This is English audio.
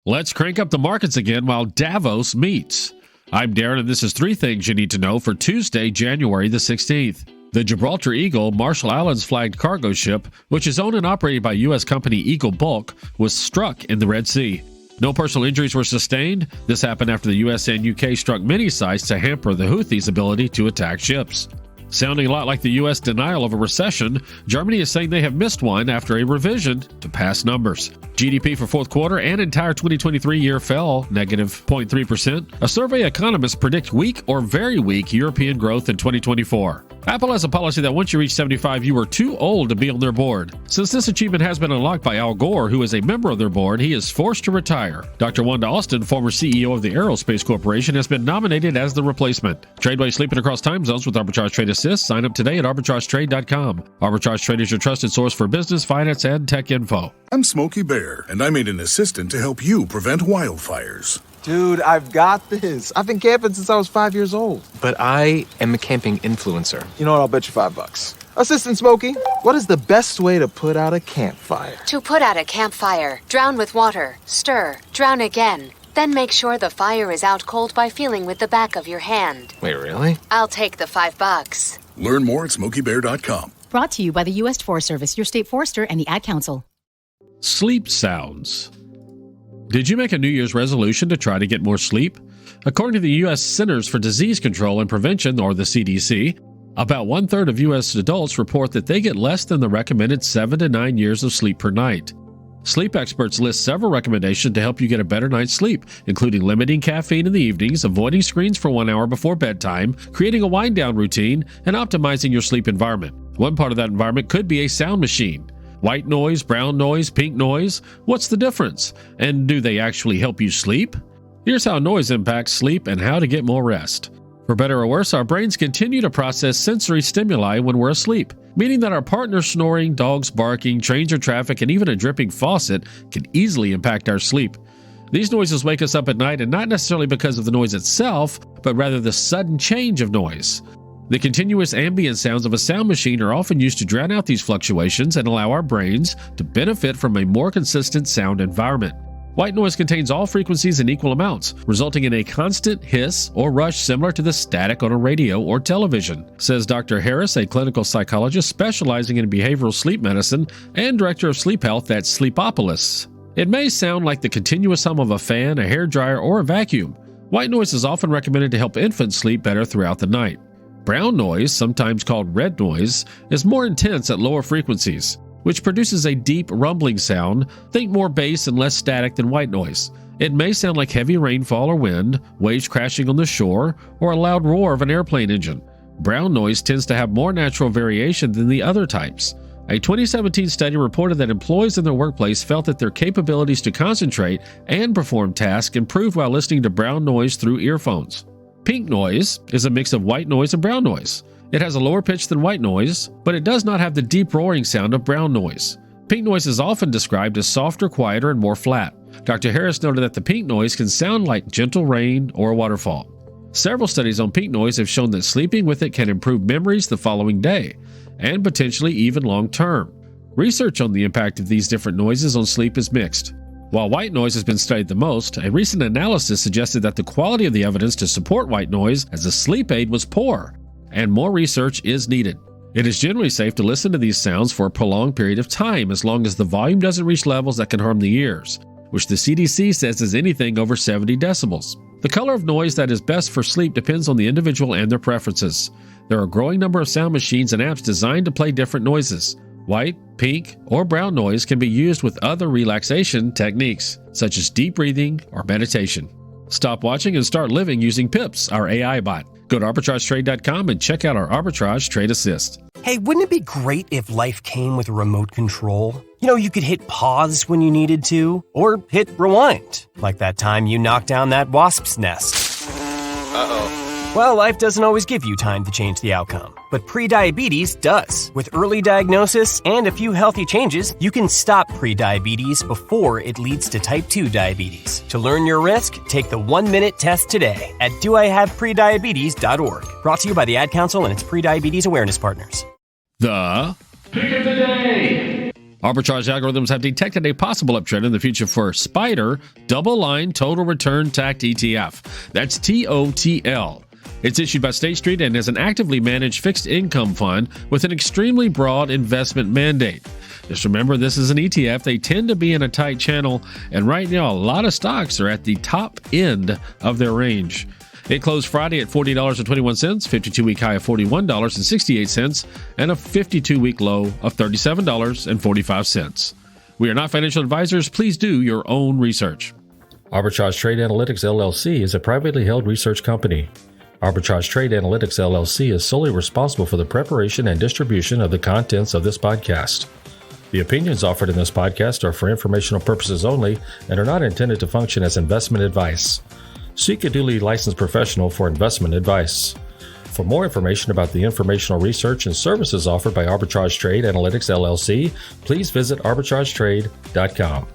Let's crank up the markets again while Davos meets. I'm Darren, and this is 3 things you need to know for Tuesday, January the 16th. The Gibraltar Eagle, Marshall Islands flagged cargo ship, which is owned and operated by U.S. company Eagle Bulk, was struck in the Red Sea. No personal injuries were sustained. This happened after the U.S. and U.K. struck many sites to hamper the Houthis' ability to attack ships. Sounding a lot like the U.S. denial of a recession, Germany is saying they have missed one after a revision to past numbers. GDP for fourth quarter and entire 2023 year fell negative 0.3%. A survey of economists predict weak or very weak European growth in 2024. Apple has a policy that once you reach 75, you are too old to be on their board. Since this achievement has been unlocked by Al Gore, who is a member of their board, he is forced to retire. Dr. Wanda Austin, former CEO of the Aerospace Corporation, has been nominated as the replacement. Trade while sleeping across time zones with Arbitrage Trade Assist. Sign up today at arbitragetrade.com. Arbitrage Trade is your trusted source for business, finance, and tech info. I'm Smokey Bear, and I made an assistant to help you prevent wildfires. Dude, I've got this. I've been camping since I was 5 years old. But I am a camping influencer. You know what? I'll bet you $5. Assistant Smokey, what is the best way to put out a campfire? To put out a campfire, drown with water, stir, drown again. Then make sure the fire is out cold by feeling with the back of your hand. Wait, really? I'll take the $5. Learn more at SmokeyBear.com. Brought to you by the U.S. Forest Service, your state forester, and the Ad Council. Sleep sounds. Did you make a New Year's resolution to try to get more sleep? According to the U.S. Centers for Disease Control and Prevention, or the CDC, about 1/3 of U.S. adults report that they get less than the recommended 7 to 9 years of sleep per night. Sleep experts list several recommendations to help you get a better night's sleep, including limiting caffeine in the evenings, avoiding screens for 1 hour before bedtime, creating a wind-down routine, and optimizing your sleep environment. One part of that environment could be a sound machine. White noise, brown noise, pink noise, what's the difference? And do they actually help you sleep? Here's how noise impacts sleep and how to get more rest. For better or worse, our brains continue to process sensory stimuli when we're asleep, meaning that our partner snoring, dogs barking, trains or traffic, and even a dripping faucet can easily impact our sleep. These noises wake us up at night, and not necessarily because of the noise itself, but rather the sudden change of noise. The continuous ambient sounds of a sound machine are often used to drown out these fluctuations and allow our brains to benefit from a more consistent sound environment. White noise contains all frequencies in equal amounts, resulting in a constant hiss or rush similar to the static on a radio or television, says Dr. Harris, a clinical psychologist specializing in behavioral sleep medicine and director of sleep health at Sleepopolis. It may sound like the continuous hum of a fan, a hairdryer, or a vacuum. White noise is often recommended to help infants sleep better throughout the night. Brown noise, sometimes called red noise, is more intense at lower frequencies, which produces a deep rumbling sound. Think more bass and less static than white noise. It may sound like heavy rainfall or wind, waves crashing on the shore, or a loud roar of an airplane engine. Brown noise tends to have more natural variation than the other types. A 2017 study reported that employees in their workplace felt that their capabilities to concentrate and perform tasks improved while listening to brown noise through earphones. Pink noise is a mix of white noise and brown noise. It has a lower pitch than white noise, but it does not have the deep roaring sound of brown noise. Pink noise is often described as softer, quieter, and more flat. Dr. Harris noted that the pink noise can sound like gentle rain or a waterfall. Several studies on pink noise have shown that sleeping with it can improve memories the following day, and potentially even long term. Research on the impact of these different noises on sleep is mixed. While white noise has been studied the most, a recent analysis suggested that the quality of the evidence to support white noise as a sleep aid was poor, and more research is needed. It is generally safe to listen to these sounds for a prolonged period of time as long as the volume doesn't reach levels that can harm the ears, which the CDC says is anything over 70 decibels. The color of noise that is best for sleep depends on the individual and their preferences. There are a growing number of sound machines and apps designed to play different noises. White, pink, or brown noise can be used with other relaxation techniques, such as deep breathing or meditation. Stop watching and start living using Pips, our AI bot. Go to arbitragetrade.com and check out our Arbitrage Trade Assist. Hey, wouldn't it be great if life came with a remote control? You know, you could hit pause when you needed to, or hit rewind, like that time you knocked down that wasp's nest. Uh-oh. Well, life doesn't always give you time to change the outcome, but prediabetes does. With early diagnosis and a few healthy changes, you can stop prediabetes before it leads to type 2 diabetes. To learn your risk, take the 1-minute test today at doihaveprediabetes.org. Brought to you by the Ad Council and its prediabetes awareness partners. The Pick of the Day. Arbitrage algorithms have detected a possible uptrend in the future for SPDR Double Line Total Return Tagged ETF. That's TOTL. It's issued by State Street and is an actively managed fixed income fund with an extremely broad investment mandate. Just remember, this is an ETF. They tend to be in a tight channel, and right now, a lot of stocks are at the top end of their range. It closed Friday at $40.21, 52-week high of $41.68, and a 52-week low of $37.45. We are not financial advisors. Please do your own research. Arbitrage Trade Analytics LLC is a privately held research company. Arbitrage Trade Analytics LLC is solely responsible for the preparation and distribution of the contents of this podcast. The opinions offered in this podcast are for informational purposes only and are not intended to function as investment advice. Seek a duly licensed professional for investment advice. For more information about the informational research and services offered by Arbitrage Trade Analytics LLC, please visit arbitragetrade.com.